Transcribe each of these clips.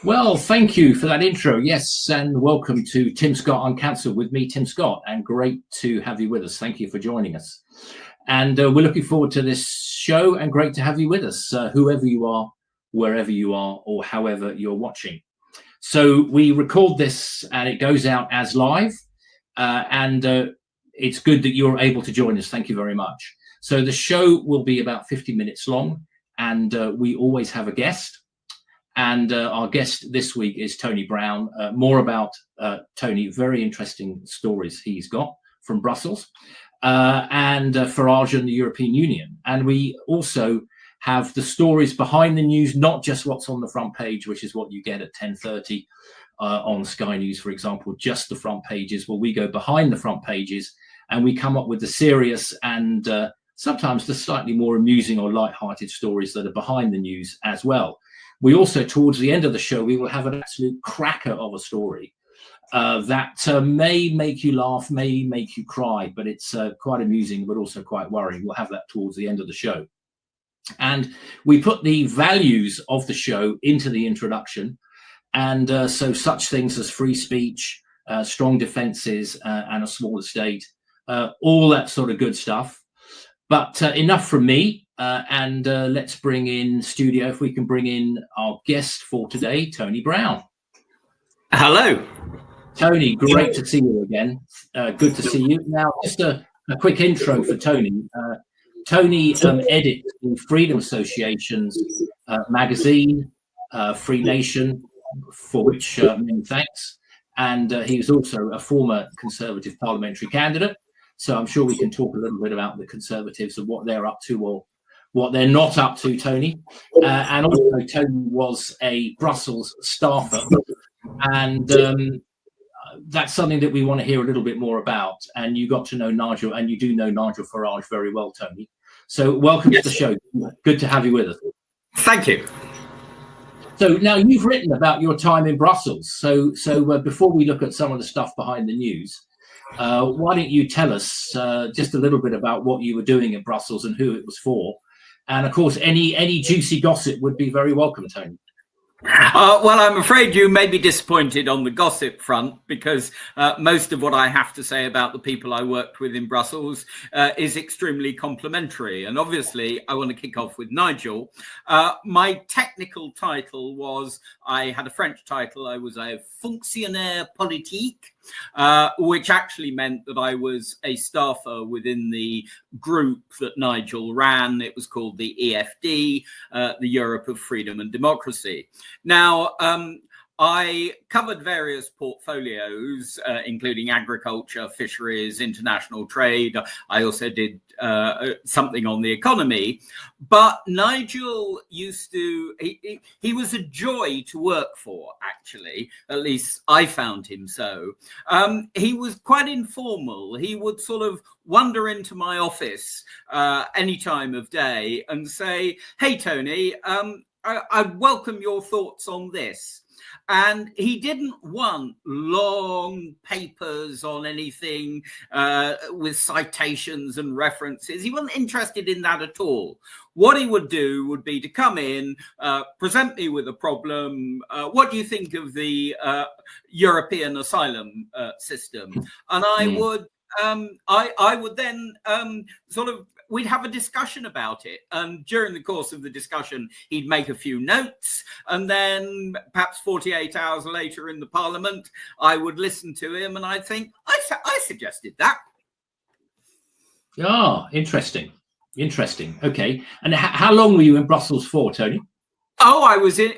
Well, thank you for that intro. Yes, and welcome to Tim Scott Uncancelled with me, Tim Scott, and great to have you with us. Thank you for joining us. And we're looking forward to this show and great to have you with us, whoever you are, wherever you are, or however you're watching. So we record this and it goes out as live, and it's good that you're able to join us. Thank you very much. So the show will be about 50 minutes long, and we always have a guest. And our guest this week is Tony Brown. More about Tony, very interesting stories he's got from Brussels and Farage and the European Union. And we also have the stories behind the news, not just what's on the front page, which is what you get at 10:30 on Sky News, for example, just the front pages. Well, we go behind the front pages and we come up with the serious and sometimes the slightly more amusing or light-hearted stories that are behind the news as well. We also, towards the end of the show, we will have an absolute cracker of a story that may make you laugh, may make you cry, but it's quite amusing, but also quite worrying. We'll have that towards the end of the show. And we put the values of the show into the introduction. And so such things as free speech, strong defences and a smaller state, all that sort of good stuff. But enough from me. And let's bring in studio, if we can bring in our guest for today, Tony Brown. Hello. Tony, great to see you again. Good to see you. Now, just a quick intro for Tony. Tony edits the Freedom Association's magazine, Free Nation, for which many thanks. And he was also a former Conservative parliamentary candidate. So I'm sure we can talk a little bit about the Conservatives and what they're up to or what they're not up to, Tony. And also, Tony was a Brussels staffer. And that's something that we want to hear a little bit more about. And you got to know Nigel, and you do know Nigel Farage very well, Tony. So welcome to the show. Good to have you with us. Thank you. So now you've written about your time in Brussels. So before we look at some of the stuff behind the news, why don't you tell us just a little bit about what you were doing in Brussels and who it was for? And of course, any juicy gossip would be very welcome, Tony. Well, I'm afraid you may be disappointed on the gossip front because most of what I have to say about the people I worked with in Brussels is extremely complimentary. And obviously, I want to kick off with Nigel. My technical title was, I had a French title, I was a fonctionnaire politique, which actually meant that I was a staffer within the group that Nigel ran. It was called the EFD, the Europe of Freedom and Democracy. Now, I covered various portfolios, including agriculture, fisheries, international trade. I also did something on the economy. But Nigel used to, he was a joy to work for, actually. At least I found him so. He was quite informal. He would sort of wander into my office any time of day and say, "Hey, Tony, I'd welcome your thoughts on this." And he didn't want long papers on anything with citations and references. He wasn't interested in that at all. What he would do would be to come in, present me with a problem. What do you think of the European asylum system? And I would then we'd have a discussion about it. And during the course of the discussion, he'd make a few notes. And then perhaps 48 hours later in the Parliament, I would listen to him and I'd think, I suggested that. Ah, interesting. Okay. And how long were you in Brussels for, Tony? Oh, I was in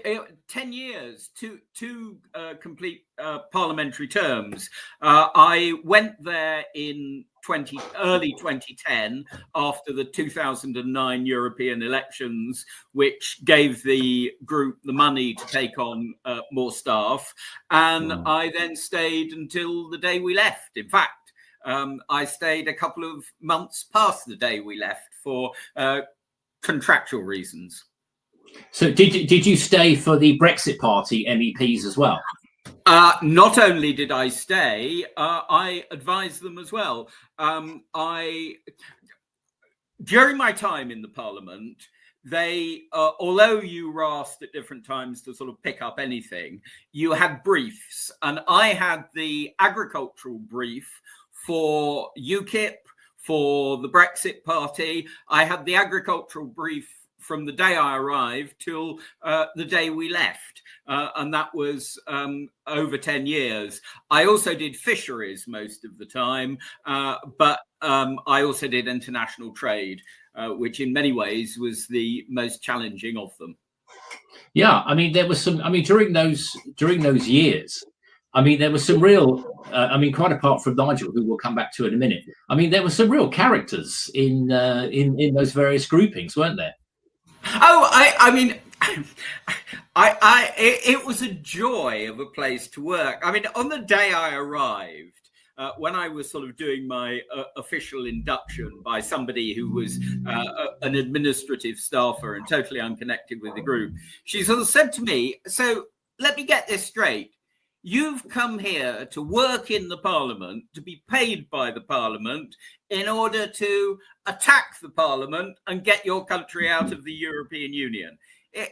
10 years, two complete parliamentary terms. I went there in early 2010 after the 2009 European elections, which gave the group the money to take on more staff. And I then stayed until the day we left. In fact, I stayed a couple of months past the day we left for contractual reasons. So did you stay for the Brexit Party MEPs as well? Not only did I stay, I advised them as well. During my time in the Parliament, they, although you were asked at different times to sort of pick up anything, you had briefs. And I had the agricultural brief for UKIP, for the Brexit Party. I had the agricultural brief from the day I arrived till the day we left. And that was over 10 years. I also did fisheries most of the time, but I also did international trade, which in many ways was the most challenging of them. Yeah, I mean, there was some, I mean, during those years, I mean, there was some real, I mean, quite apart from Nigel, who we'll come back to in a minute. I mean, there were some real characters in those various groupings, weren't there? Oh, I mean, it was a joy of a place to work. I mean, on the day I arrived, when I was sort of doing my official induction by somebody who was an administrative staffer and totally unconnected with the group, she sort of said to me, so let me get this straight. You've come here to work in the Parliament, to be paid by the Parliament in order to attack the Parliament and get your country out of the European Union.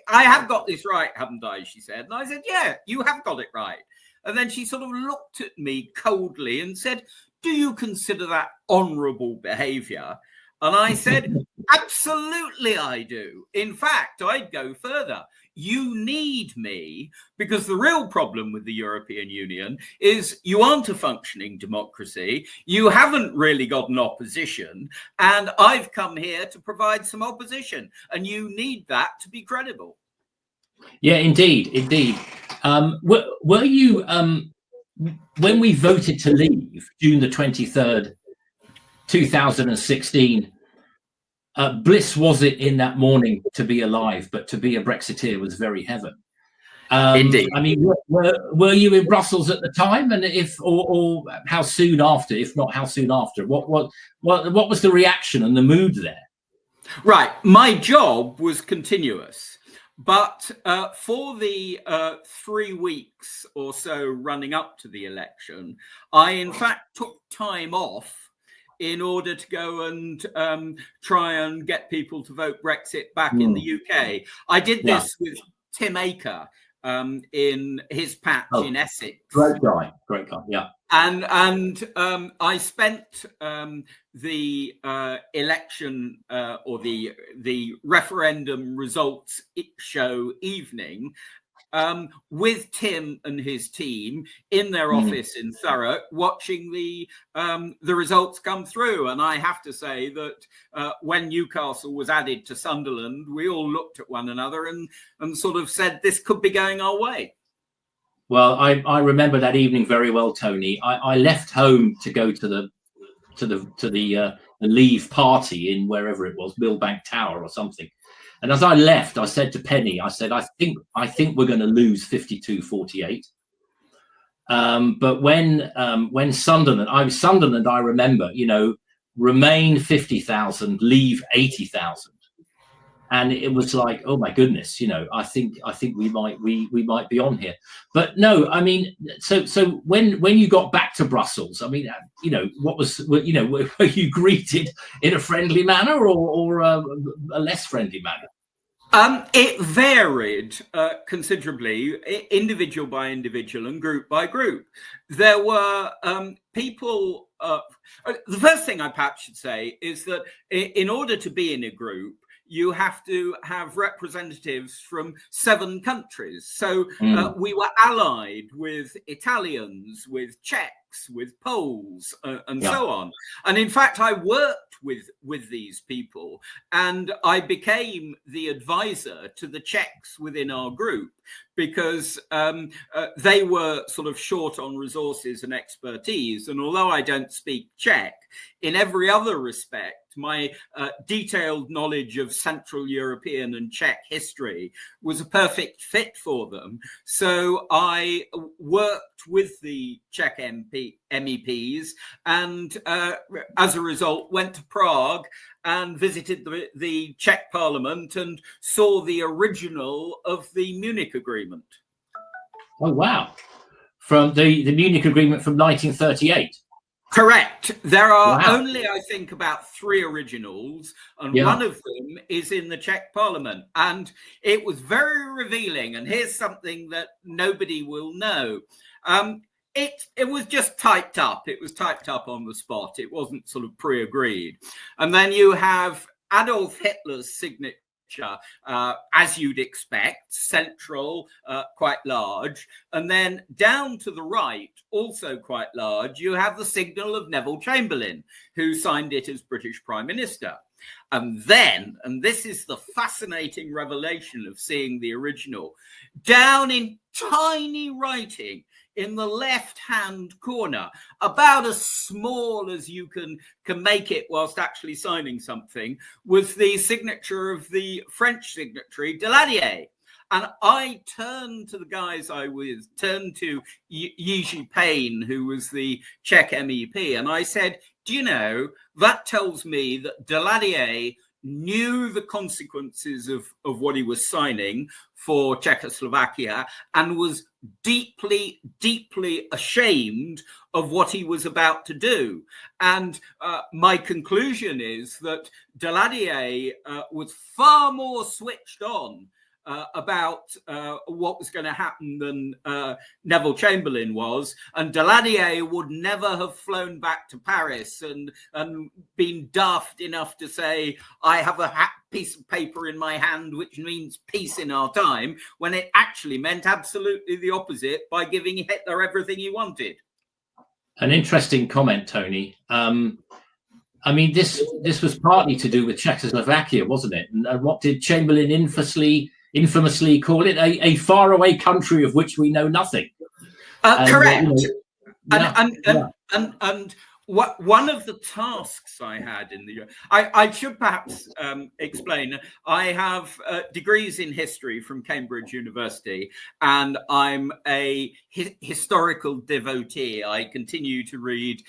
I have got this right, haven't I? She said. And I said, yeah, you have got it right. And then she sort of looked at me coldly and said, do you consider that honourable behaviour? And I said, absolutely I do. In fact, I'd go further. You need me because the real problem with the European Union is you aren't a functioning democracy. You haven't really got an opposition. And I've come here to provide some opposition. And you need that to be credible. Yeah, indeed. Indeed. Were you, when we voted to leave, June the 23rd, 2016, bliss was it in that morning to be alive, but to be a Brexiteer was very heaven. Indeed. I mean, were you in Brussels at the time, and if or how soon after? If not, how soon after? What was the reaction and the mood there? Right, my job was continuous, but for the 3 weeks or so running up to the election, I in fact took time off in order to go and try and get people to vote Brexit back in the UK. I did this with Tim Aker in his patch in Essex. Great guy, yeah. And I spent the election or the referendum results show evening with Tim and his team in their office in Thurrock, watching the results come through. And I have to say that when Newcastle was added to Sunderland, we all looked at one another and sort of said, this could be going our way. Well, I remember that evening very well, Tony. I left home to go to the Leave party in wherever it was, Millbank Tower or something. And as I left, I said to Penny, I said, I think we're going to lose 52-48. But when Sunderland, I remember, Remain 50,000, Leave 80,000. And it was like, oh my goodness, I think we might be on here. But no, I mean, so when you got back to Brussels, I mean, were you greeted in a friendly manner or a less friendly manner? It varied considerably, individual by individual and group by group. There were people. The first thing I perhaps should say is that in order to be in a group, you have to have representatives from 7 countries. So we were allied with Italians, with Czechs, with Poles, and so on. And in fact, I worked with these people, and I became the advisor to the Czechs within our group because they were sort of short on resources and expertise. And although I don't speak Czech, in every other respect, my detailed knowledge of Central European and Czech history was a perfect fit for them. So I worked with the Czech MEPs and as a result went to Prague and visited the Czech Parliament and saw the original of the Munich Agreement. Oh, wow. From the Munich Agreement from 1938. Correct. There are Wow. only, I think, about 3 originals, and Yeah. one of them is in the Czech Parliament. And it was very revealing. And here's something that nobody will know. It was just typed up. It was typed up on the spot. It wasn't sort of pre-agreed. And then you have Adolf Hitler's signature. As you'd expect, central, quite large, and then down to the right, also quite large, you have the signal of Neville Chamberlain, who signed it as British Prime Minister. And then, and this is the fascinating revelation of seeing the original, down in tiny writing in the left-hand corner, about as small as you can make it whilst actually signing something, was the signature of the French signatory, Daladier. And I turned to the guys turned to Jiří Payne, who was the Czech MEP, and I said, do you know, that tells me that Daladier knew the consequences of what he was signing for Czechoslovakia and was deeply, deeply ashamed of what he was about to do. And my conclusion is that Daladier was far more switched on about what was going to happen than Neville Chamberlain was, and Daladier would never have flown back to Paris and been daft enough to say, I have a piece of paper in my hand which means peace in our time, when it actually meant absolutely the opposite by giving Hitler everything he wanted. An interesting comment, Tony. I mean, this was partly to do with Czechoslovakia, wasn't it? And what did Chamberlain infamously call it? A faraway country of which we know nothing. Correct. And one of the tasks I had in the, I should perhaps explain, I have degrees in history from Cambridge University, and I'm a historical devotee. I continue to read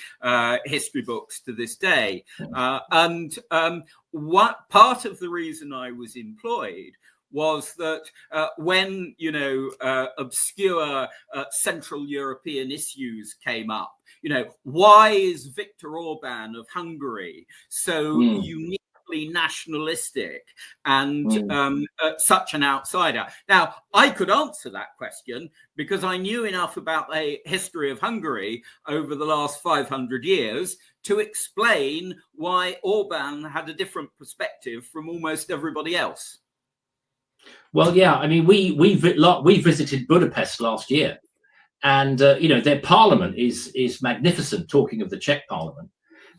history books to this day. What part of the reason I was employed was that when, obscure Central European issues came up, why is Viktor Orban of Hungary so uniquely nationalistic and such an outsider? Now, I could answer that question because I knew enough about the history of Hungary over the last 500 years to explain why Orban had a different perspective from almost everybody else. Well, yeah, I mean, we visited Budapest last year, and their parliament is magnificent. Talking of the Czech parliament,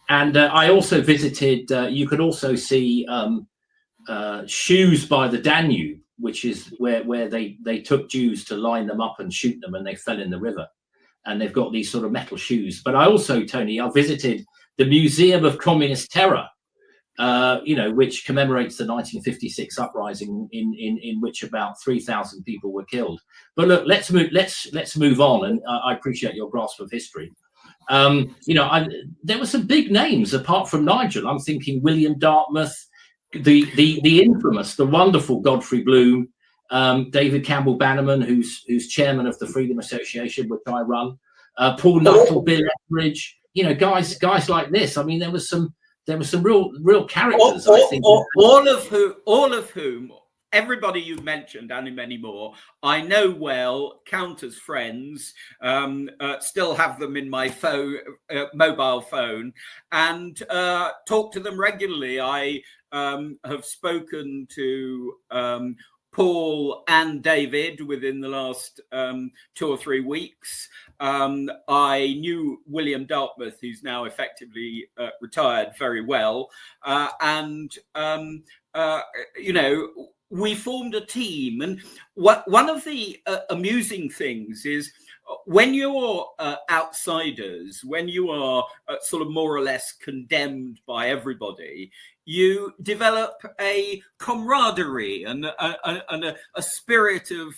and I also visited. You could also see shoes by the Danube, which is where they took Jews to line them up and shoot them, and they fell in the river. And they've got these sort of metal shoes. But I also, Tony, I visited the Museum of Communist Terror. Which commemorates the 1956 uprising in which about 3,000 people were killed. But look, let's move on. And I appreciate your grasp of history. There were some big names apart from Nigel. I'm thinking William Dartmouth, the infamous, the wonderful Godfrey Bloom, David Campbell Bannerman, who's chairman of the Freedom Association, which I run, Paul Nuttall, Bill Etheridge. Guys like this. I mean, there was some real characters. I think all of whom, everybody you've mentioned and many more, I know well, count as friends, still have them in my mobile phone, and talk to them regularly. I have spoken to Paul and David within the last 2 or 3 weeks. I knew William Dartmouth, who's now effectively retired, very well. We formed a team. And one of the amusing things is when you're outsiders, when you are sort of more or less condemned by everybody, you develop a camaraderie and a spirit of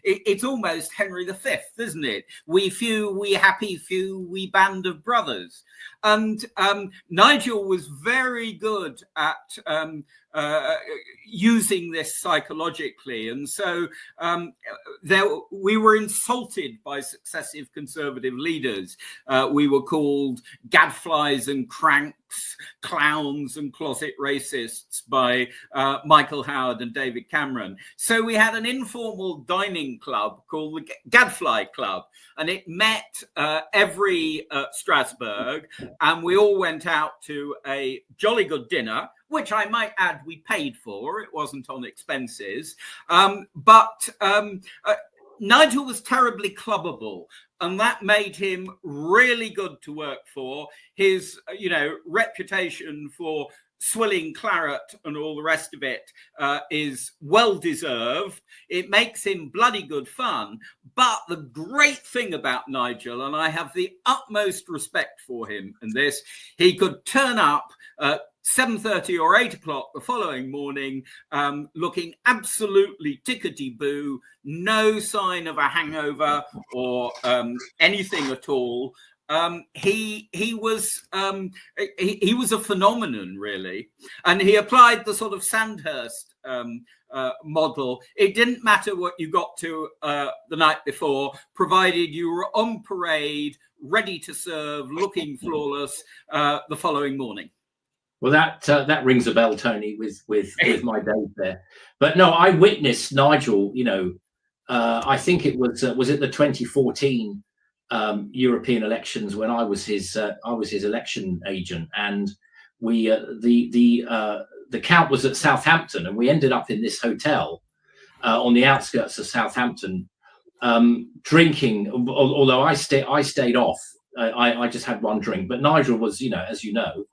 it's almost Henry V, isn't it? We few, we happy few, we band of brothers. And Nigel was very good at using this psychologically, and so we were insulted insulted by successive Conservative leaders. We were called gadflies and cranks, clowns and closet racists by Michael Howard and David Cameron. So we had an informal dining club called the Gadfly Club, and it met every Strasbourg, and we all went out to a jolly good dinner, which I might add we paid for. It wasn't on expenses. But Nigel was terribly clubbable, and that made him really good to work for. His, reputation for swilling claret and all the rest of it is well deserved. It makes him bloody good fun. But the great thing about Nigel, and I have the utmost respect for him in this, he could turn up 7:30 or 8 o'clock the following morning, looking absolutely tickety-boo, no sign of a hangover or anything at all. He was a phenomenon, really, and he applied the sort of Sandhurst model. It didn't matter what you got to the night before, provided you were on parade, ready to serve, looking flawless the following morning. Well, that rings a bell, Tony, with my days there. But no, I witnessed Nigel. I think it was it the 2014 European elections when I was his election agent, and we the count was at Southampton, and we ended up in this hotel on the outskirts of Southampton, drinking. Although I stayed off, I just had one drink. But Nigel was, as you know.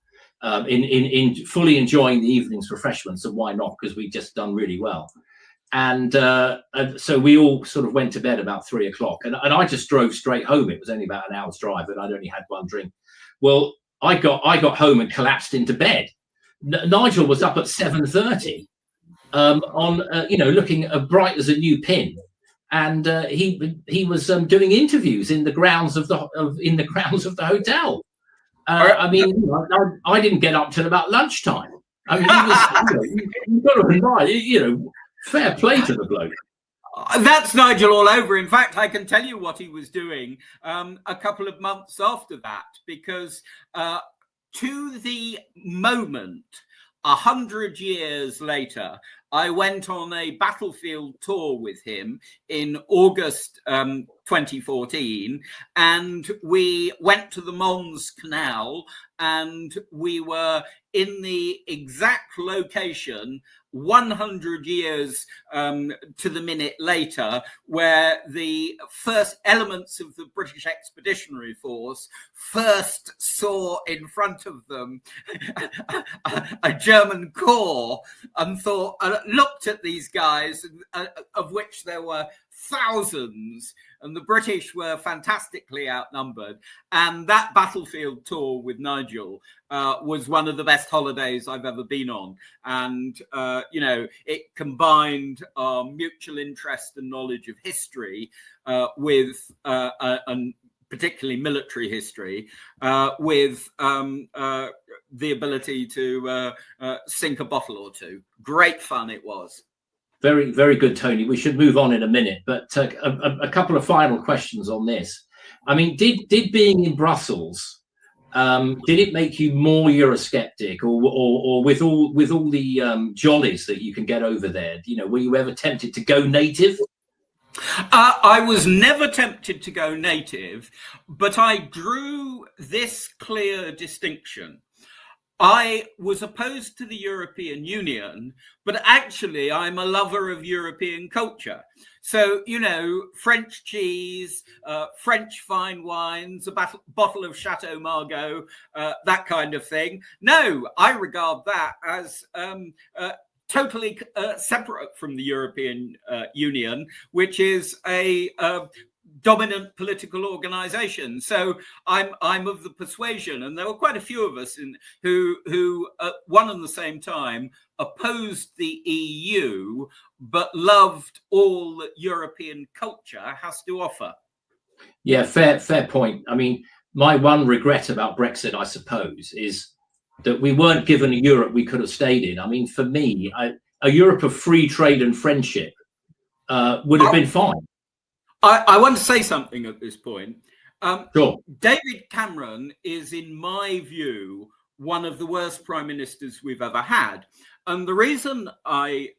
In fully enjoying the evening's refreshments, and why not? Because we'd just done really well, and so we all sort of went to bed about 3 o'clock, and I just drove straight home. It was only about an hour's drive, and I'd only had one drink. Well, I got home and collapsed into bed. Nigel was up at 7:30, looking bright as a new pin, and he was doing interviews in the grounds of the hotel. I didn't get up till about lunchtime. I mean, you've got to admire, fair play to the bloke. That's Nigel all over. In fact, I can tell you what he was doing a couple of months after that, because to the moment, 100 years later, I went on a battlefield tour with him in August 2014, and we went to the Mons Canal, and we were in the exact location 100 years to the minute later, where the first elements of the British Expeditionary Force first saw in front of them a German corps and thought, looked at these guys, of which there were thousands, and the British were fantastically outnumbered. And that battlefield tour with Nigel was one of the best holidays I've ever been on. And, it combined our mutual interest and knowledge of history with, and particularly military history, with the ability to sink a bottle or two. Great fun it was. Very, very good, Tony. We should move on in a minute, but a couple of final questions on this. I mean, did being in Brussels, did it make you more Eurosceptic, or with all the jollies that you can get over there? Were you ever tempted to go native? I was never tempted to go native, but I drew this clear distinction. I was opposed to the European Union, but actually I'm a lover of European culture. So, French cheese, French fine wines, a bottle of Chateau Margaux, that kind of thing. No, I regard that as totally separate from the European Union, which is a dominant political organization. So I'm of the persuasion, and there were quite a few of us who at one and the same time opposed the EU but loved all that European culture has to offer. Yeah, fair point. I mean, my one regret about Brexit, I suppose, is that we weren't given a Europe we could have stayed in. I mean, for me, a Europe of free trade and friendship would have been fine. I want to say something at this point. Sure. David Cameron is, in my view, one of the worst prime ministers we've ever had. And the reason I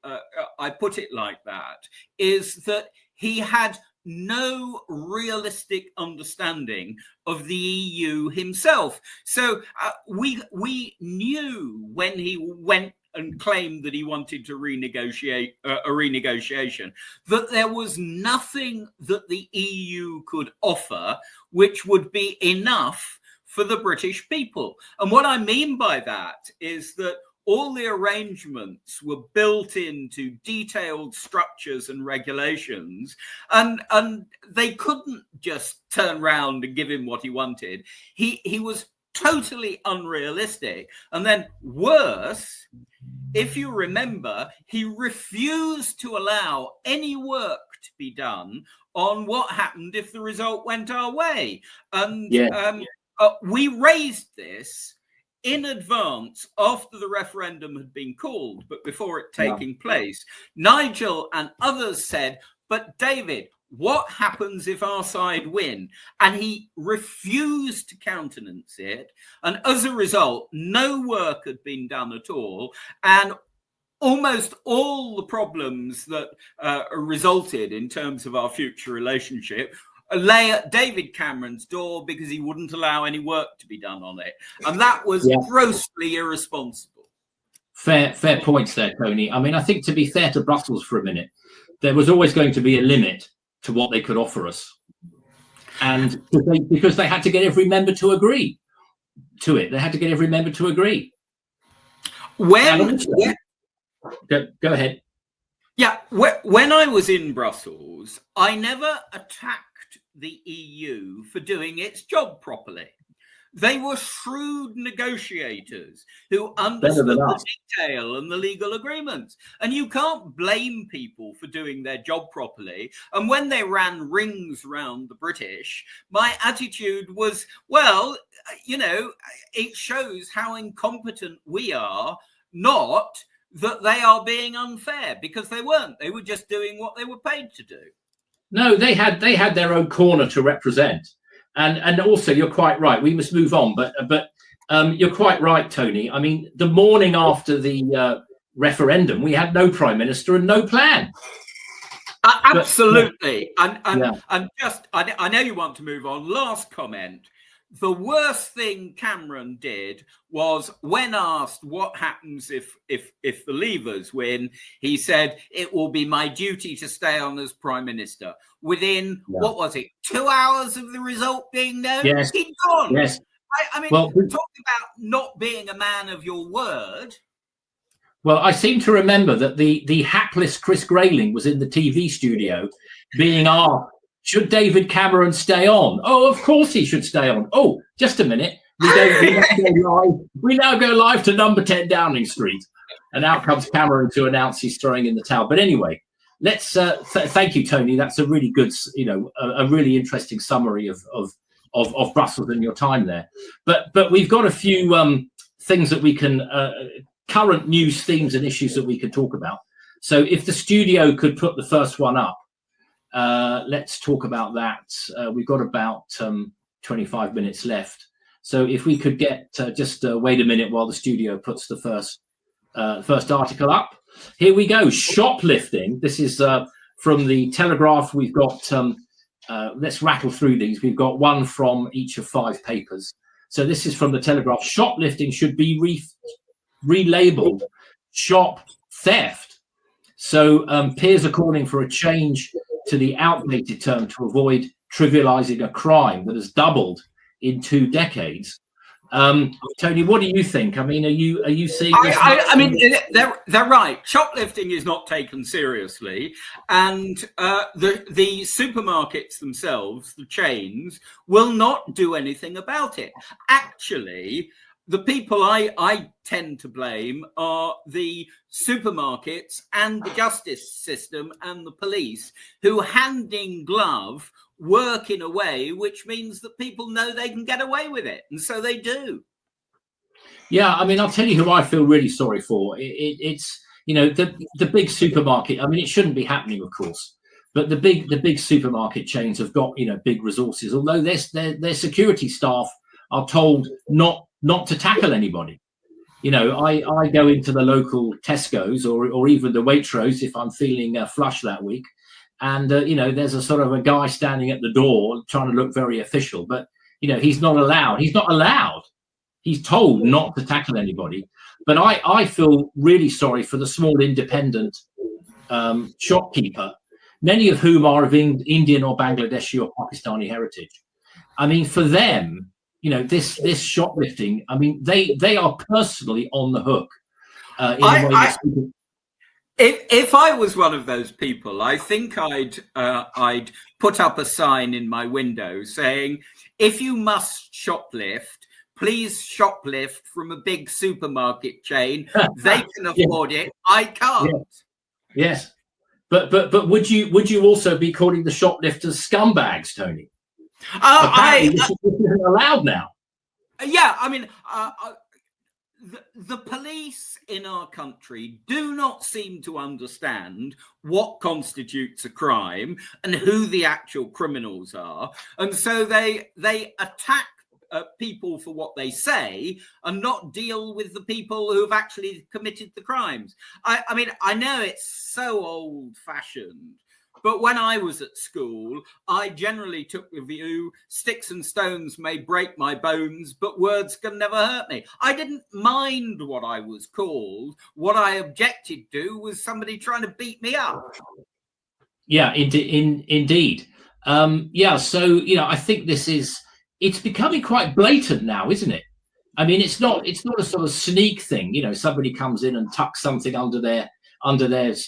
put it like that is that he had no realistic understanding of the EU himself. So we knew when he went and claimed that he wanted to renegotiate a renegotiation, that there was nothing that the EU could offer which would be enough for the British people. And what I mean by that is that all the arrangements were built into detailed structures and regulations, and they couldn't just turn around and give him what he wanted. He was totally unrealistic. And then worse, if you remember, he refused to allow any work to be done on what happened if the result went our way. And we raised this in advance after the referendum had been called, but before it taking place. Nigel and others said, but David, what happens if our side win? And he refused to countenance it. And as a result, no work had been done at all. And almost all the problems that resulted in terms of our future relationship lay at David Cameron's door because he wouldn't allow any work to be done on it. And that was grossly irresponsible. Fair points there, Tony. I mean, I think to be fair to Brussels for a minute, there was always going to be a limit to what they could offer us. And because they had to get every member to agree to it. They had to get every member to agree. Go ahead. Yeah, when I was in Brussels, I never attacked the EU for doing its job properly. They were shrewd negotiators who understood the detail and the legal agreements. And you can't blame people for doing their job properly. And when they ran rings around the British, my attitude was, well, you know, it shows how incompetent we are, not that they are being unfair, because they weren't. They were just doing what they were paid to do. No, they had their own corner to represent. And also, you're quite right. We must move on. But you're quite right, Tony. I mean, the morning after the referendum, we had no prime minister and no plan. Absolutely. And just, I know you want to move on. Last comment. The worst thing Cameron did was, when asked what happens if the Leavers win, he said, it will be my duty to stay on as Prime Minister. Within, what was it, 2 hours of the result being known? Yes. He'd gone. Yes. I mean, talking about not being a man of your word. Well, I seem to remember that the hapless Chris Grayling was in the TV studio being asked, should David Cameron stay on? Oh, of course he should stay on. Oh, just a minute. We now go live to number 10 Downing Street. And out comes Cameron to announce he's throwing in the towel. But anyway, let's thank you, Tony. That's a really good, a really interesting summary of Brussels and your time there. But we've got a few things that we can, current news themes and issues that we could talk about. So if the studio could put the first one up. Let's talk about that. We've got about 25 minutes left. So if we could get just wait a minute while the studio puts the first article up. Here we go. Shoplifting. This is from the Telegraph. We've got, let's rattle through these. We've got one from each of 5 papers. So this is from the Telegraph. Shoplifting should be relabeled shop theft. So peers are calling for a change to the outdated term to avoid trivializing a crime that has doubled in 2 decades. Tony, what do you think? I mean, are you seeing this? I mean, they're right. Shoplifting is not taken seriously, and the supermarkets themselves, the chains, will not do anything about it. Actually, the people I tend to blame are the supermarkets and the justice system and the police, who, hand in glove, work in a way which means that people know they can get away with it. And so they do. Yeah, I mean, I'll tell you who I feel really sorry for. It's, the big supermarket. I mean, it shouldn't be happening, of course. But the big supermarket chains have got, big resources, although their security staff are told not to tackle anybody. I go into the local Tesco's or even the Waitrose if I'm feeling flush that week, and there's a sort of a guy standing at the door trying to look very official, but he's not allowed. He's told not to tackle anybody. But I feel really sorry for the small independent shopkeeper, many of whom are of Indian or Bangladeshi or Pakistani heritage. I mean, for them, this shoplifting, I mean, they are personally on the hook. If I was one of those people, I think I'd put up a sign in my window saying, if you must shoplift, please shoplift from a big supermarket chain. They can afford it. I can't. Yes. But would you also be calling the shoplifters scumbags, Tony? This isn't allowed now. Yeah, I mean, the police in our country do not seem to understand what constitutes a crime and who the actual criminals are, and so they attack people for what they say and not deal with the people who have actually committed the crimes. I mean, I know it's so old-fashioned, but when I was at school, I generally took the view, sticks and stones may break my bones, but words can never hurt me. I didn't mind what I was called. What I objected to was somebody trying to beat me up. Yeah, indeed. So, I think it's becoming quite blatant now, isn't it? I mean, it's not a sort of sneak thing. Somebody comes in and tucks something under their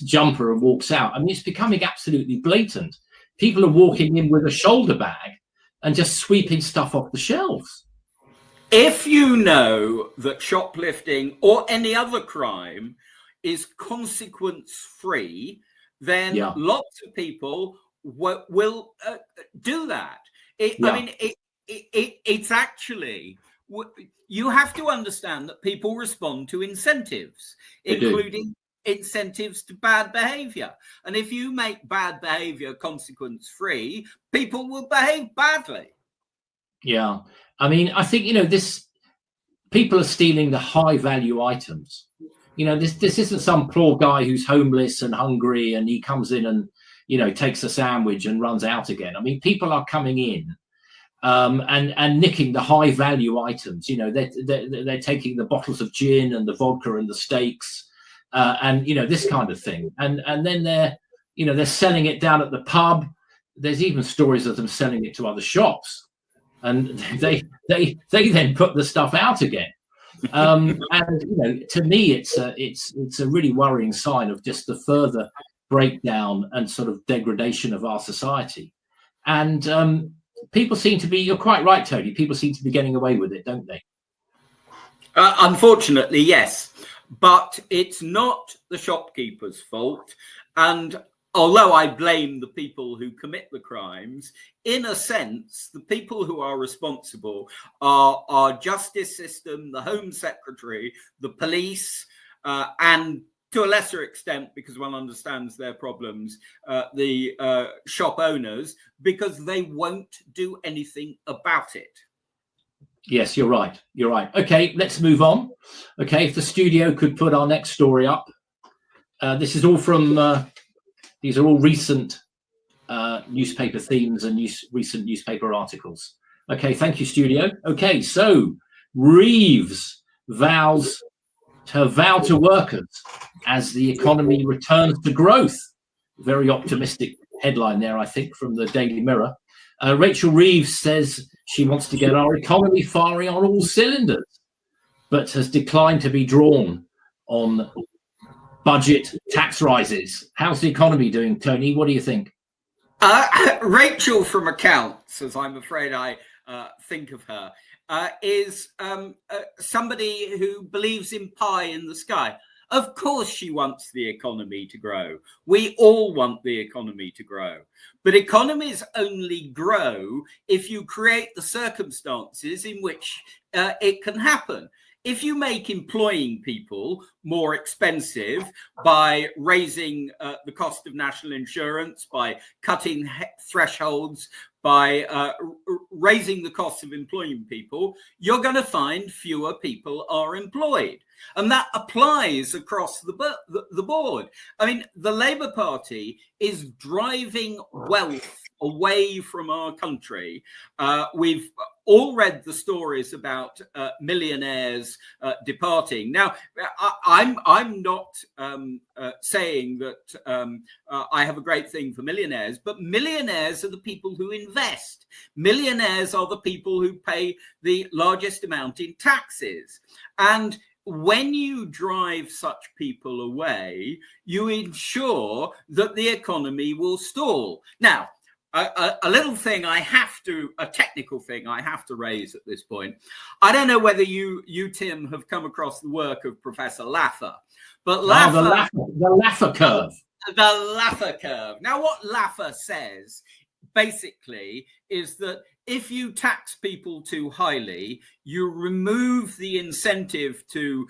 jumper and walks out. I mean, it's becoming absolutely blatant. People are walking in with a shoulder bag and just sweeping stuff off the shelves. If you know that shoplifting or any other crime is consequence-free, then lots of people will do that. I mean, it's actually, you have to understand that people respond to incentives, including incentives to bad behavior. And if you make bad behavior consequence-free, people will behave badly. Yeah. I mean, I think, people are stealing the high value items. This isn't some poor guy who's homeless and hungry and he comes in and, takes a sandwich and runs out again. I mean, people are coming in and nicking the high value items. They're taking the bottles of gin and the vodka and the steaks and this kind of thing, and then they're selling it down at the pub. There's even stories of them selling it to other shops, and they then put the stuff out again. And to me, it's a really worrying sign of just the further breakdown and sort of degradation of our society. And people seem to be, you're quite right, Tony, people seem to be getting away with it, don't they? Unfortunately, yes. But it's not the shopkeeper's fault. And although I blame the people who commit the crimes, in a sense, the people who are responsible are our justice system, the Home Secretary, the police, and to a lesser extent, because one understands their problems, the shop owners, because they won't do anything about it. Yes, you're right. You're right. Okay, let's move on. Okay, if the studio could put our next story up. This is all from, these are all recent newspaper themes and recent newspaper articles. Okay, thank you, studio. Okay, so Reeves vows her vow to workers as the economy returns to growth. Very optimistic headline there, I think, from the Daily Mirror. Rachel Reeves says she wants to get our economy firing on all cylinders, but has declined to be drawn on budget tax rises. How's the economy doing, Tony? What do you think? Rachel from accounts, as I'm afraid I think of her, is somebody who believes in pie in the sky. Of course she wants the economy to grow. We all want the economy to grow. But economies only grow if you create the circumstances in which it can happen. if you make employing people more expensive by raising the cost of national insurance, by cutting thresholds, by raising the cost of employing people, you're going to find fewer people are employed. And that applies across the board. I mean, the Labour Party is driving wealth away from our country. We've all read the stories about millionaires departing. Now, I'm not saying that I have a great thing for millionaires, but millionaires are the people who invest. Millionaires are the people who pay the largest amount in taxes. And when you drive such people away, you ensure that the economy will stall. Now, a little thing a technical thing I have to raise at this point. I don't know whether you Tim, have come across the work of Professor Laffer, but Laffer, the Laffer curve. The Laffer curve. Now, what Laffer says basically is that if you tax people too highly, you remove the incentive to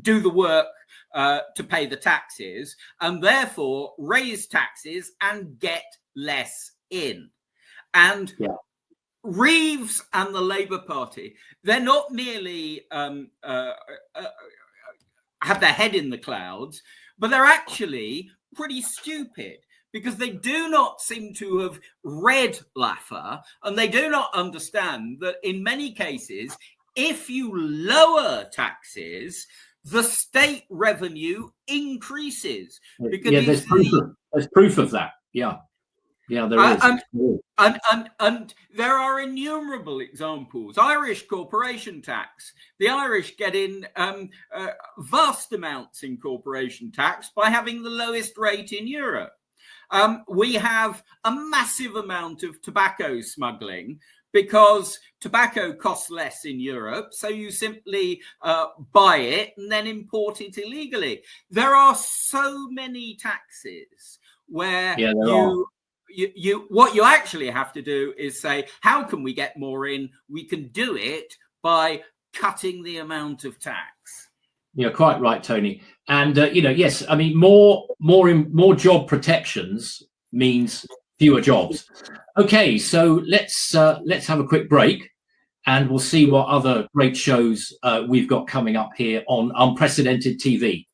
do the work to pay the taxes, and therefore raise taxes and get less in. And Reeves and the Labour Party, they're not merely have their head in the clouds, but they're actually pretty stupid, because they do not seem to have read Laffer, and they do not understand that in many cases, if you lower taxes, the state revenue increases. Because there's proof of that. Yeah, there is. And there are innumerable examples. Irish corporation tax. The Irish get in vast amounts in corporation tax by having the lowest rate in Europe. We have a massive amount of tobacco smuggling because tobacco costs less in Europe. So you simply buy it and then import it illegally. There are so many taxes where what you actually have to do is say, how can we get more in? We can do it by cutting the amount of tax. You're quite right, Tony. And yes, I mean, more job protections means fewer jobs. Okay, so let's have a quick break, and we'll see what other great shows we've got coming up here on Unprecedented TV.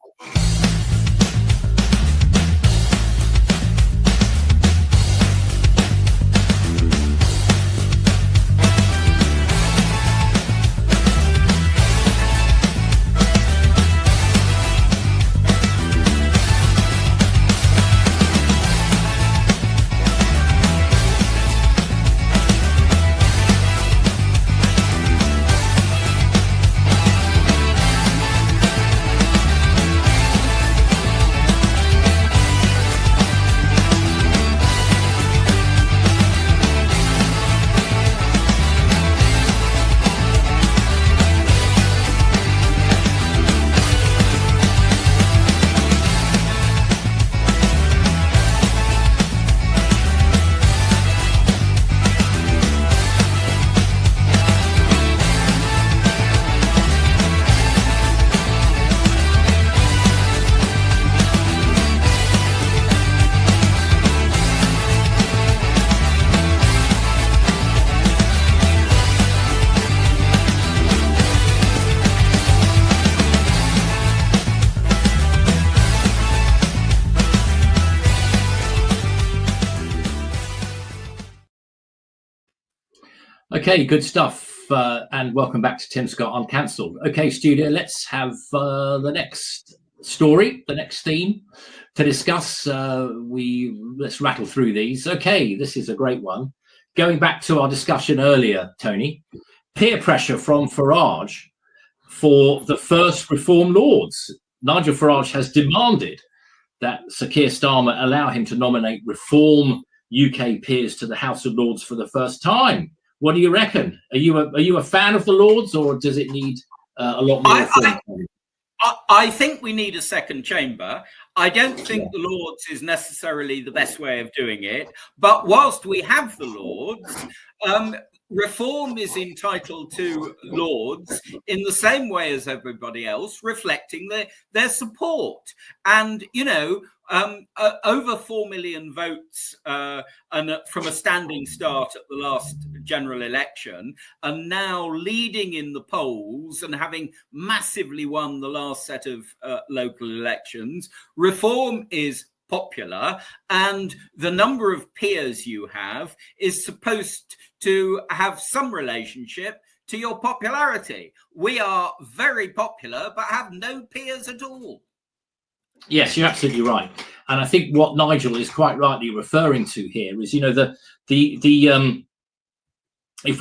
Okay, good stuff. And welcome back to Tim Scott Uncancelled. Okay, studio, let's have the next story, the next theme to discuss. Let's rattle through these. Okay, this is a great one. Going back to our discussion earlier, Tony, peer pressure from Farage for the first Reform Lords. Nigel Farage has demanded that Sir Keir Starmer allow him to nominate Reform UK peers to the House of Lords for the first time. What do you reckon? Are you a fan of the Lords, or does it need a lot more reform? I think we need a second chamber. I don't think the Lords is necessarily the best way of doing it. But whilst we have the Lords, reform is entitled to Lords in the same way as everybody else, reflecting their support. And, over 4 million votes and from a standing start at the last general election, and now leading in the polls and having massively won the last set of local elections. Reform is popular, and the number of peers you have is supposed to have some relationship to your popularity. We are very popular but have no peers at all. Yes, you're absolutely right. And I think what Nigel is quite rightly referring to here is, if we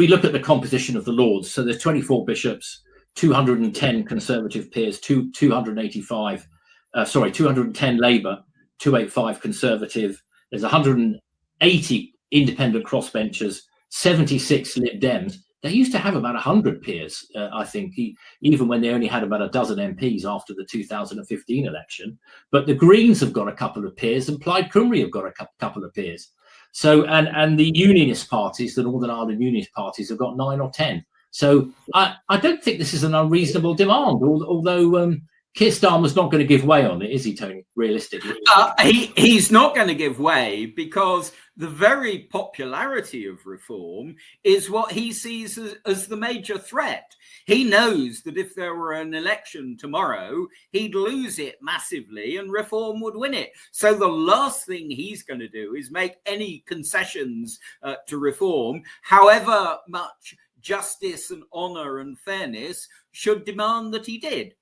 look at the composition of the Lords, so there's 24 bishops, 210 Conservative peers, 210 Labour, 285 Conservative. There's 180 independent crossbenchers, 76 Lib Dems. They used to have about 100 peers, I think, even when they only had about a dozen MPs after the 2015 election. But the Greens have got a couple of peers, and Plaid Cymru have got a couple of peers. So, and the Unionist parties, the Northern Ireland Unionist parties, have got 9 or 10. So I don't think this is an unreasonable demand, although Keir Starmer's not going to give way on it, is he, Tony, realistically? He's not going to give way, because the very popularity of reform is what he sees as the major threat. He knows that if there were an election tomorrow, he'd lose it massively and reform would win it. So the last thing he's going to do is make any concessions to reform, however much justice and honour and fairness should demand that he did.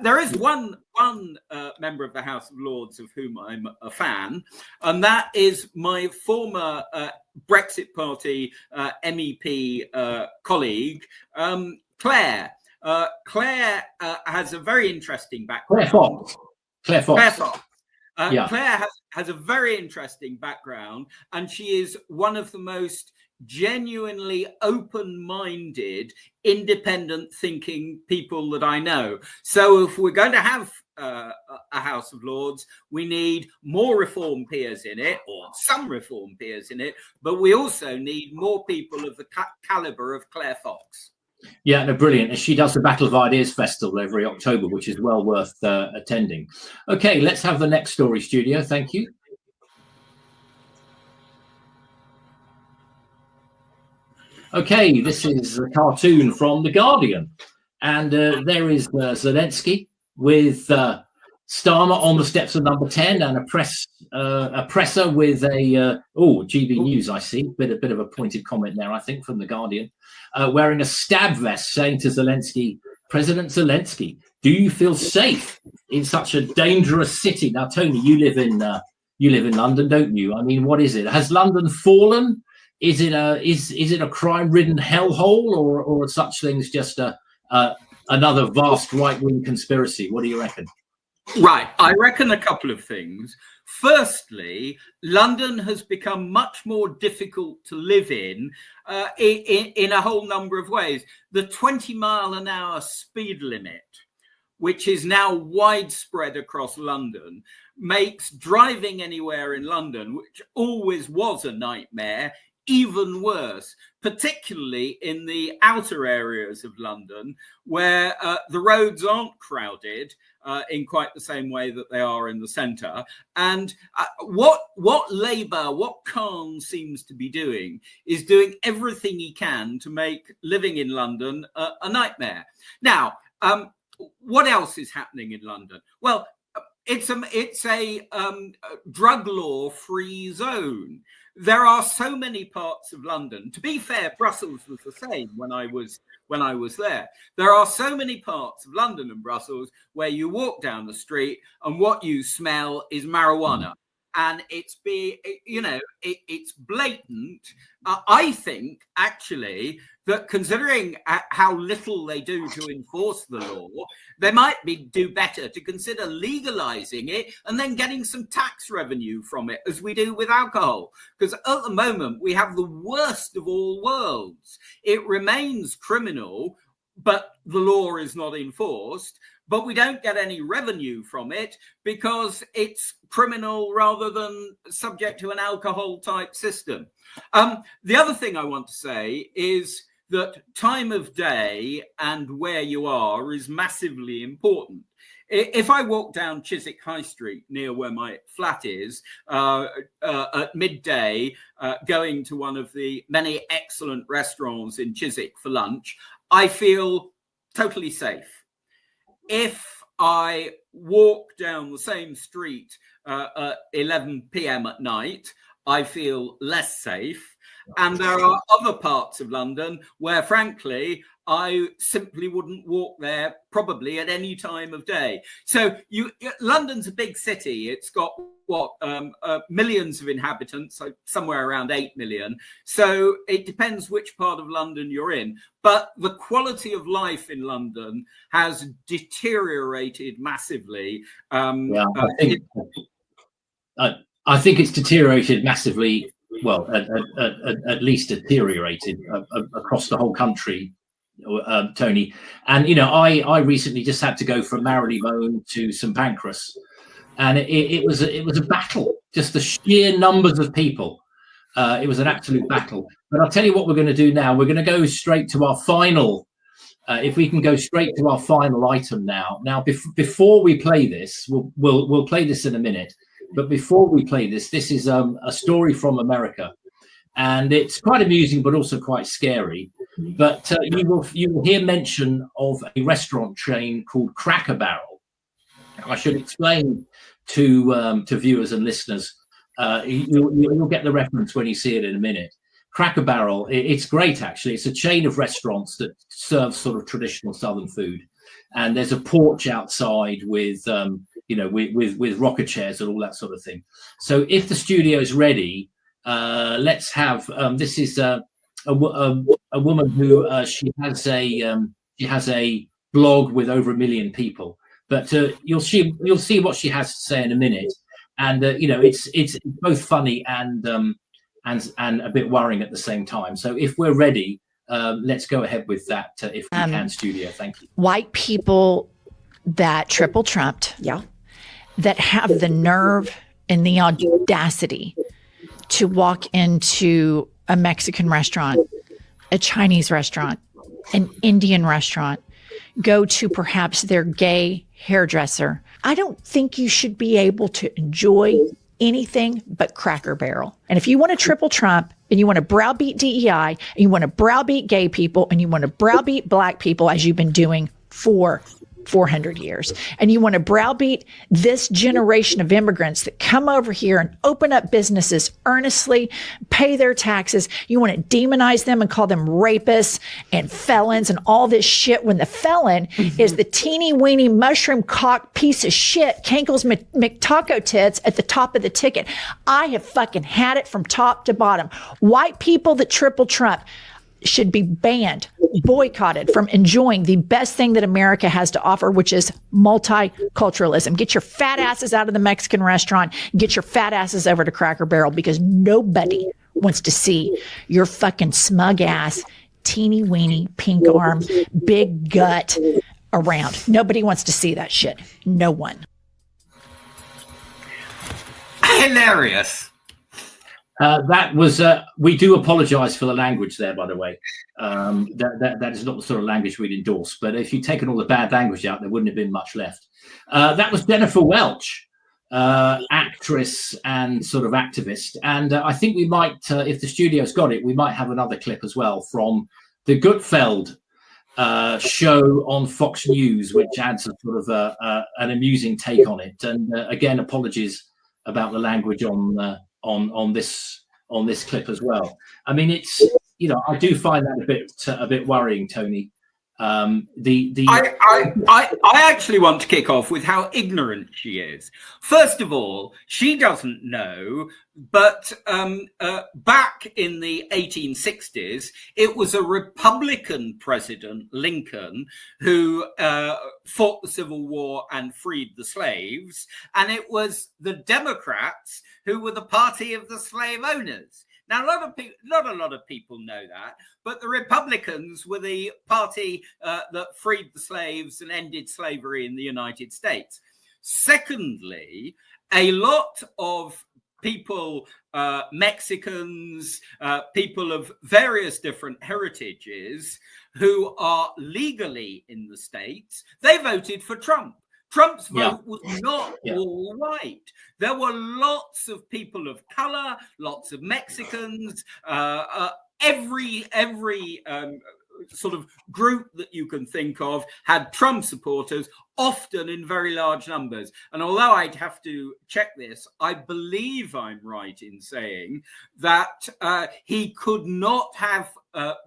There is one member of the House of Lords of whom I'm a fan, and that is my former Brexit Party MEP colleague, Claire. Claire has a very interesting background. Claire Fox. Claire has a very interesting background, and she is one of the most genuinely open-minded, independent thinking people that I know. So if we're going to have a House of Lords, we need more reform peers in it, or some reform peers in it, but we also need more people of the caliber of Claire Fox. Yeah, no, brilliant. And she does the Battle of Ideas Festival every October, which is well worth attending. Okay, let's have the next story, studio. Thank you. Okay, this is a cartoon from The Guardian. And there is Zelensky with Starmer on the steps of number 10 and a presser with a, GB News, I see. Bit of a pointed comment there, I think, from The Guardian. Wearing a stab vest, saying to Zelensky, President Zelensky, do you feel safe in such a dangerous city? Now, Tony, you live in London, don't you? I mean, what is it? Has London fallen? Is it a crime-ridden hellhole, or are such things just another vast right-wing conspiracy? What do you reckon? Right, I reckon a couple of things. Firstly, London has become much more difficult to live in a whole number of ways. The 20-mile-an-hour speed limit, which is now widespread across London, makes driving anywhere in London, which always was a nightmare, even worse, particularly in the outer areas of London, where the roads aren't crowded in quite the same way that they are in the centre. And what Labour, what Khan seems to be doing, is doing everything he can to make living in London a nightmare. Now, what else is happening in London? Well, it's a drug law free zone. There are so many parts of London. To be fair, Brussels was the same when I was there. There are so many parts of London and Brussels where you walk down the street and what you smell is marijuana. And it's blatant. I think, actually, that considering how little they do to enforce the law, they might do better to consider legalizing it and then getting some tax revenue from it, as we do with alcohol. Because at the moment, we have the worst of all worlds. It remains criminal, but the law is not enforced. but we don't get any revenue from it because it's criminal rather than subject to an alcohol type system. The other thing I want to say is that time of day and where you are is massively important. If I walk down Chiswick High Street near where my flat is at midday, going to one of the many excellent restaurants in Chiswick for lunch, I feel totally safe. If I walk down the same street at 11 p.m. at night, I feel less safe. And there are other parts of London where, frankly, I simply wouldn't walk there probably at any time of day. So London's a big city. It's got millions of inhabitants, so somewhere around 8 million. So it depends which part of London you're in. But the quality of life in London has deteriorated massively. I think it's deteriorated massively. Well, at least deteriorated across the whole country, Tony. And I recently just had to go from Marylebone to St Pancras, and it was a battle. Just the sheer numbers of people. It was an absolute battle. But I'll tell you what we're going to do now. We're going to go straight to our final. If we can go straight to our final item now. Now, before we play this, we'll play this in a minute. But before we play this is a story from America, and it's quite amusing, but also quite scary. But you will hear mention of a restaurant chain called Cracker Barrel. I should explain to viewers and listeners. You'll get the reference when you see it in a minute. Cracker Barrel, it's great actually. It's a chain of restaurants that serves sort of traditional Southern food, and there's a porch outside with with rocker chairs and all that sort of thing. So if the studio is ready, let's have this is a woman who she has a blog with over 1 million people, but you'll see what she has to say in a minute, and it's both funny and a bit worrying at the same time. So if we're ready, let's go ahead with that. If we can, studio, thank you. White people that triple trumped, that have the nerve and the audacity to walk into a Mexican restaurant, a Chinese restaurant, an Indian restaurant, go to perhaps their gay hairdresser. I don't think you should be able to enjoy anything but Cracker Barrel. And if you want to triple trump and you want to browbeat DEI and you want to browbeat gay people and you want to browbeat black people, as you've been doing for 400 years, and you want to browbeat this generation of immigrants that come over here and open up businesses earnestly, pay their taxes, you want to demonize them and call them rapists and felons and all this shit, when the felon is the teeny weeny mushroom cock piece of shit, Kankles McTaco tits at the top of the ticket. I have fucking had it from top to bottom. White people that triple Trump should be banned, boycotted from enjoying the best thing that America has to offer, which is multiculturalism. Get your fat asses out of the Mexican restaurant, get your fat asses over to Cracker Barrel, because nobody wants to see your fucking smug ass, teeny weeny, pink arm, big gut around. Nobody wants to see that shit. No one. Hilarious. That was. We do apologise for the language there, by the way. That is not the sort of language we'd endorse. But if you'd taken all the bad language out, there wouldn't have been much left. That was Jennifer Welch, actress and sort of activist. And I think we might, if the studio's got it, we might have another clip as well from the Gutfeld show on Fox News, which adds a sort of an amusing take on it. And again, apologies about the language on this clip as well. I mean, it's, I do find that a bit worrying, Tony. I actually want to kick off with how ignorant she is. First of all, she doesn't know, but back in the 1860s, it was a Republican president, Lincoln, who fought the Civil War and freed the slaves, and it was the Democrats who were the party of the slave owners. Now, not a lot of people know that, but the Republicans were the party that freed the slaves and ended slavery in the United States. Secondly, a lot of people, Mexicans, people of various different heritages who are legally in the States, they voted for Trump. Trump's vote was not all white. There were lots of people of color, lots of Mexicans, every sort of group that you can think of had Trump supporters, often in very large numbers. And although I'd have to check this, I believe I'm right in saying that he could not have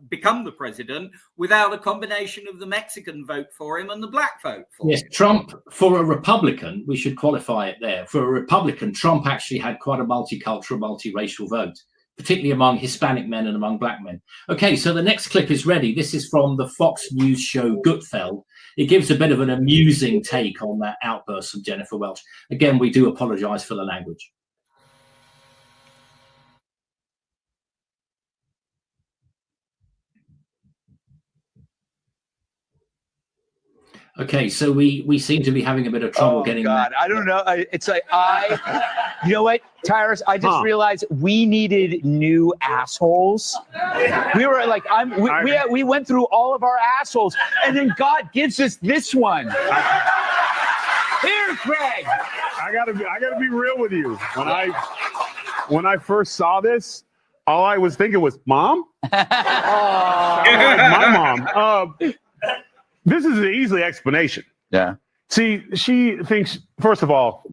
become the president without a combination of the Mexican vote for him and the black vote for him. Yes, Trump, for a Republican, we should qualify it there. For a Republican, Trump actually had quite a multicultural, multiracial vote, particularly among Hispanic men and among black men. Okay, so the next clip is ready. This is from the Fox News show Gutfeld. It gives a bit of an amusing take on that outburst from Jennifer Welch. Again, we do apologize for the language. Okay, so we seem to be having a bit of trouble getting. God, I don't know. It's like you know what, Tyrus? I just realized we needed new assholes. We were like, we went through all of our assholes, and then God gives us this one. Here, Greg. I gotta be real with you. When I first saw this, all I was thinking was, Mom. My mom. This is an easy explanation. Yeah. See, she thinks, first of all,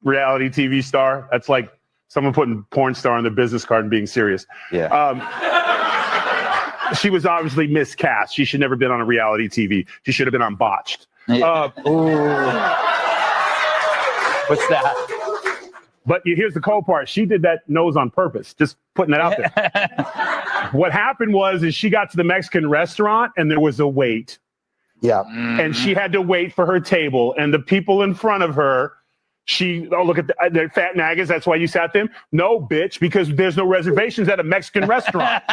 reality TV star. That's like someone putting porn star on their business card and being serious. Yeah. She was obviously miscast. She should never have been on a reality TV. She should have been on Botched. Yeah. What's that? But here's the cold part. She did that nose on purpose. Just putting that out there. What happened is she got to the Mexican restaurant and there was a wait. Yeah. And she had to wait for her table. And the people in front of her, look at they're fat naggers. That's why you sat them. No, bitch, because there's no reservations at a Mexican restaurant.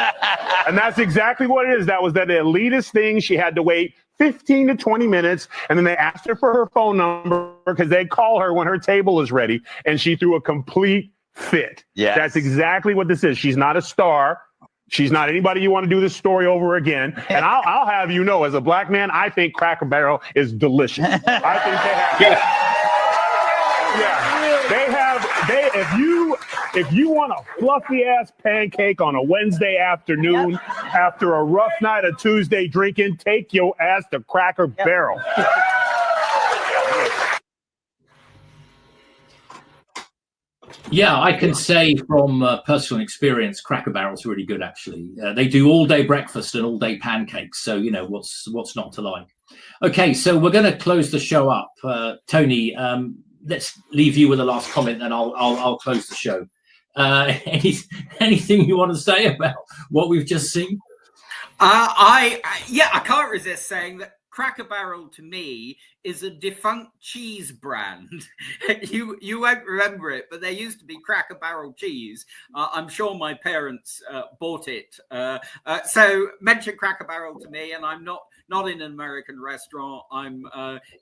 And that's exactly what it is. That was that elitist thing. She had to wait 15 to 20 minutes. And then they asked her for her phone number because they call her when her table is ready. And she threw a complete fit. Yes. That's exactly what this is. She's not a star. She's not anybody you want to do this story over again. And I'll have you know, as a black man, I think Cracker Barrel is delicious. I think they have. If you want a fluffy ass pancake on a Wednesday afternoon after a rough night of Tuesday drinking, take your ass to Cracker Barrel. Yeah, I can say from personal experience, Cracker Barrel's really good, actually. They do all-day breakfast and all-day pancakes, so, you know, what's not to like. Okay, so we're going to close the show up. Tony, let's leave you with a last comment, then I'll close the show. Anything you want to say about what we've just seen? I can't resist saying that Cracker Barrel to me is a defunct cheese brand. You won't remember it, but there used to be Cracker Barrel cheese. I'm sure my parents bought it. So mention Cracker Barrel to me, and I'm not in an American restaurant. I'm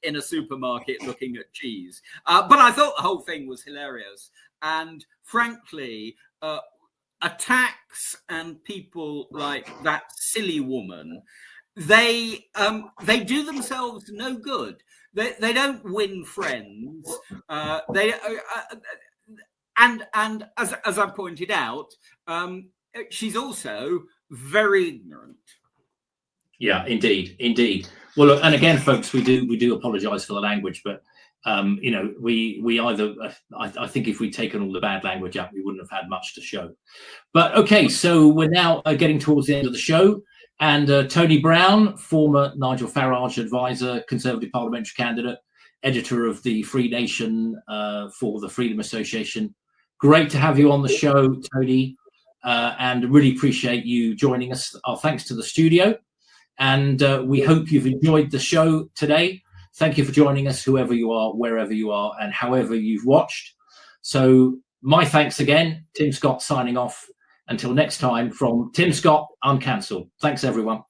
in a supermarket looking at cheese. But I thought the whole thing was hilarious. And frankly, attacks and people like that silly woman, they do themselves no good. They don't win friends. And as I pointed out, she's also very ignorant. Yeah, indeed. Well, look, and again, folks, we do apologise for the language, but you know, we either I think if we'd taken all the bad language out, we wouldn't have had much to show. But okay, so we're now getting towards the end of the show. And Tony Brown, former Nigel Farage advisor, Conservative parliamentary candidate, editor of the Free Nation for the Freedom Association. Great to have you on the show, Tony, and really appreciate you joining us. Our thanks to the studio. And we hope you've enjoyed the show today. Thank you for joining us, whoever you are, wherever you are, and however you've watched. So my thanks again. Tim Scott signing off. Until next time, from Tim Scott, Uncancelled. Thanks, everyone.